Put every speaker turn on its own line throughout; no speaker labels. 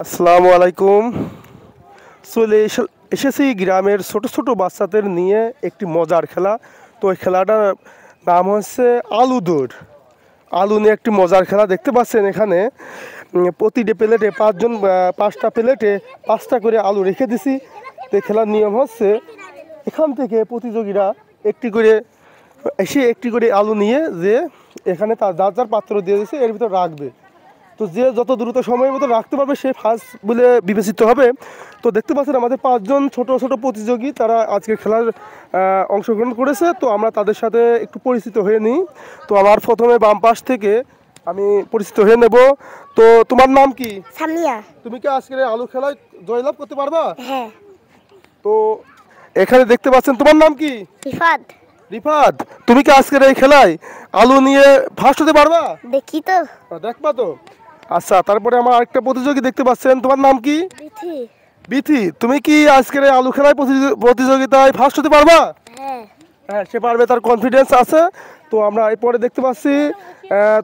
আসসালামু আলাইকুম। চলে এসেছি গ্রামের ছোট ছোট বাচ্চাদের নিয়ে একটি মজার খেলা। তো ওই খেলাটার নাম হচ্ছে আলু দৌড়। আলু নিয়ে একটি মজার খেলা দেখতে পাচ্ছেন এখানে। প্রতিটি প্লেটে পাঁচটা প্লেটে 5টা করে আলু রেখে দিছি। তো খেলার নিয়ম হচ্ছে এখান থেকে প্রতিযোগীরা একটি করে আলু নিয়ে যে এখানে তার যার পাত্র দিয়ে দিচ্ছে এর ভিতর রাখবে। তো যে যত দ্রুত সময়ের মতো রাখতে পারবে সে ফার্স্ট বলে বিবেচিত হবে। তো দেখতে পাচ্ছেন আমাদের 5জন ছোট ছোট প্রতিযোগী তারা আজকে খেলার অংশগ্রহণ করেছে। তো আমরা তাদের সাথে একটু পরিচিত হয়ে নিই। তো আমার প্রথমে বাম পাশ থেকে আমি পরিচিত হয়ে নেব। তো তোমার নাম কি?
সামিয়া।
তুমি কি আজকের আলু খেলায় জয়লাভ করতে পারবা?
হ্যাঁ।
তো এখানে দেখতে পাচ্ছেন তোমার নাম কি?
রিফাত।
রিফাত, তুমি কি আজকের এই খেলায় আলু নিয়ে ফার্স্ট হতে পারবা?
দেখি তো।
দেখবা তো। আচ্ছা, তারপরে আমার আরেকটা প্রতিযোগী দেখতে পাচ্ছেন, তোমার নাম কি?
বিথি।
বিথি, তুমি কি আজকের এই আলু খেলায় প্রতিযোগিতায় ফার্স্ট হতে পারবা?
হ্যাঁ।
হ্যাঁ, সে পারবে, তার কনফিডেন্স আছে। তো আমরা এরপরে দেখতে পাচ্ছি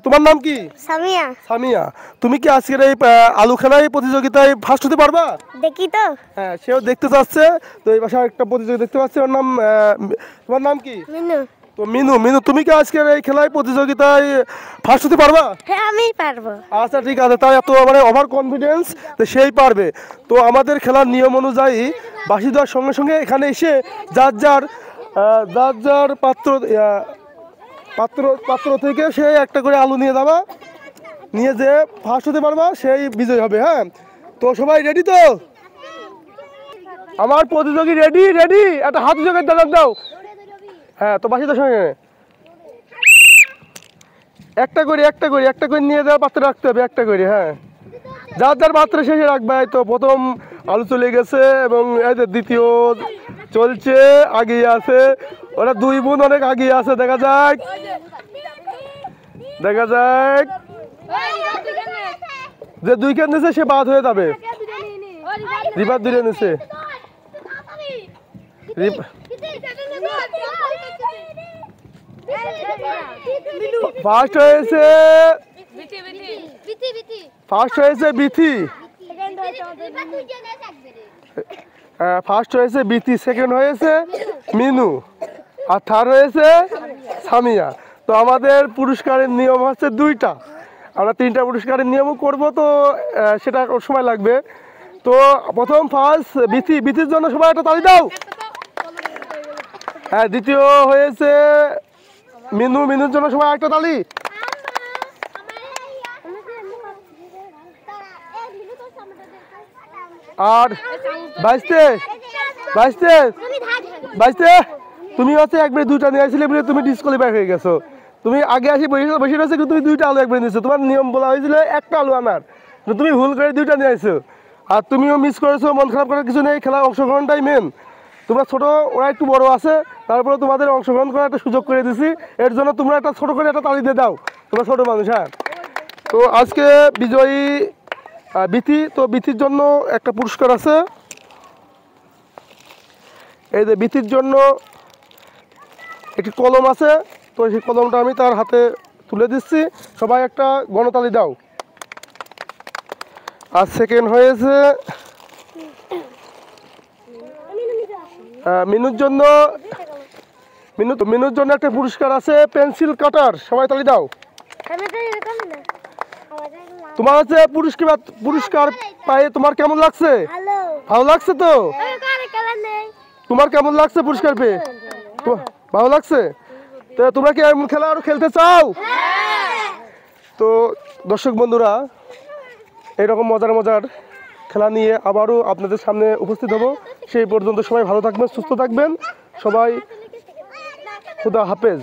তোমার নাম কি?
সামিয়া।
সামিয়া, তুমি কি আজকের এই আলু খেলায় প্রতিযোগিতায় ফার্স্ট হতে পারবা?
দেখি তো।
হ্যাঁ, সেও দেখতে চাচ্ছে। তো এই পাশে আরেকটা প্রতিযোগী দেখতে পাচ্ছি, ওর নাম তোমার নাম কি?
মিনু।
তো মিনু, তুমি কি আজকের এই খেলায় প্রতিযোগিতায় ফার্স্ট হতে পারবা?
হ্যাঁ, আমি পারবো।
আচ্ছা, ঠিক আছে। তাই এত ওভার কনফিডেন্স, তো সেই পারবে। তো আমাদের খেলার নিয়ম অনুযায়ী বাঁশি দেওয়ার সঙ্গে সঙ্গে এখানে এসে যার যার পাত্র থেকে সে একটা করে আলু নিয়ে যাবা, নিয়ে যে ফার্স্ট হতে পারবা সেই বিজয় হবে। হ্যাঁ, তো সবাই রেডি তো? আমার প্রতিযোগী রেডি? একটা হাত জোগাড় দাও। হ্যাঁ, তো বাঁশি দেওয়ার সঙ্গে একটা করে নিয়ে যাওয়ার পাত্রে রাখতে হবে, একটা করে। হ্যাঁ, যার পাত্রে শেষে রাখবে। তো প্রথম আলু চলে গেছে এবং এই যে দ্বিতীয় চলছে, আগিয়ে আছে। ওরা 2 বোন অনেক আগিয়ে আছে। দেখা যাক যে 2 খান নিচে সে বাদ হয়ে যাবে। রিপার 2 নিচে। ফার্স্ট হয়েছে বিথি। সেকেন্ড হয়েছে মিনু, আর থার্ড হয়েছে সামিয়া। তো আমাদের পুরস্কারের নিয়ম হচ্ছে 2টা। আমরা 3টা পুরস্কারের নিয়মও করব, তো সেটা সময় লাগবে। তো প্রথম ফার্স্ট বিথির জন্য সবাই একটা তালি দাও। হ্যাঁ, দ্বিতীয় হয়েছে মিনুর জন্য সবাই একটা তালি। আর বাইশতে তুমি হচ্ছে একবারে 2টা নিয়ে আসছিলে বলে তুমি ডিসকোয়ালিফাই হয়ে গেছো। তুমি আগে আসি বসে রয়েছে, কিন্তু তুমি 2টা আলু একবারে নিয়েছো। তোমার নিয়ম বলা হয়েছিল একটা আলু আনার, তুমি ভুল করে 2টা নিয়ে আসছো। আর তুমিও মিস করেছো। মন খারাপ করার কিছু নেই, খেলায় অংশগ্রহণটাই মেন। তোমরা ছোট, ওরা একটু বড় আছে, তারপরে তোমাদের অংশগ্রহণ করার একটা সুযোগ করে দিছি। এর জন্য তোমরা একটা ছোট করে একটা তালি দিয়ে দাও, তোমরা ছোট মানুষ। হ্যাঁ, তো আজকে বিজয়ী বিথি। তো বিথির জন্য একটা পুরস্কার আছে। এই যে বিথির জন্য একটি কলম আছে। তো সেই কলমটা আমি তার হাতে তুলে দিচ্ছি। সবাই একটা গণতালি দাও। আর সেকেন্ড হয়েছে মিনুর জন্য একটা পুরস্কার আছে, পেন্সিল কাটার। সবাই তালি দাও। তোমার হচ্ছে পুরস্কার পায়ে তোমার কেমন লাগছে? ভালো লাগছে তো? তোমার কেমন লাগছে পুরস্কার পেয়ে? ভালো লাগছে? তো তোমরা কি এমন খেলা আরো খেলতে চাও? তো দর্শক বন্ধুরা, এরকম মজার খেলা নিয়ে আবারও আপনাদের সামনে উপস্থিত হব। সেই পর্যন্ত সবাই ভালো থাকবেন, সুস্থ থাকবেন। সবাই খুদা হাফেজ।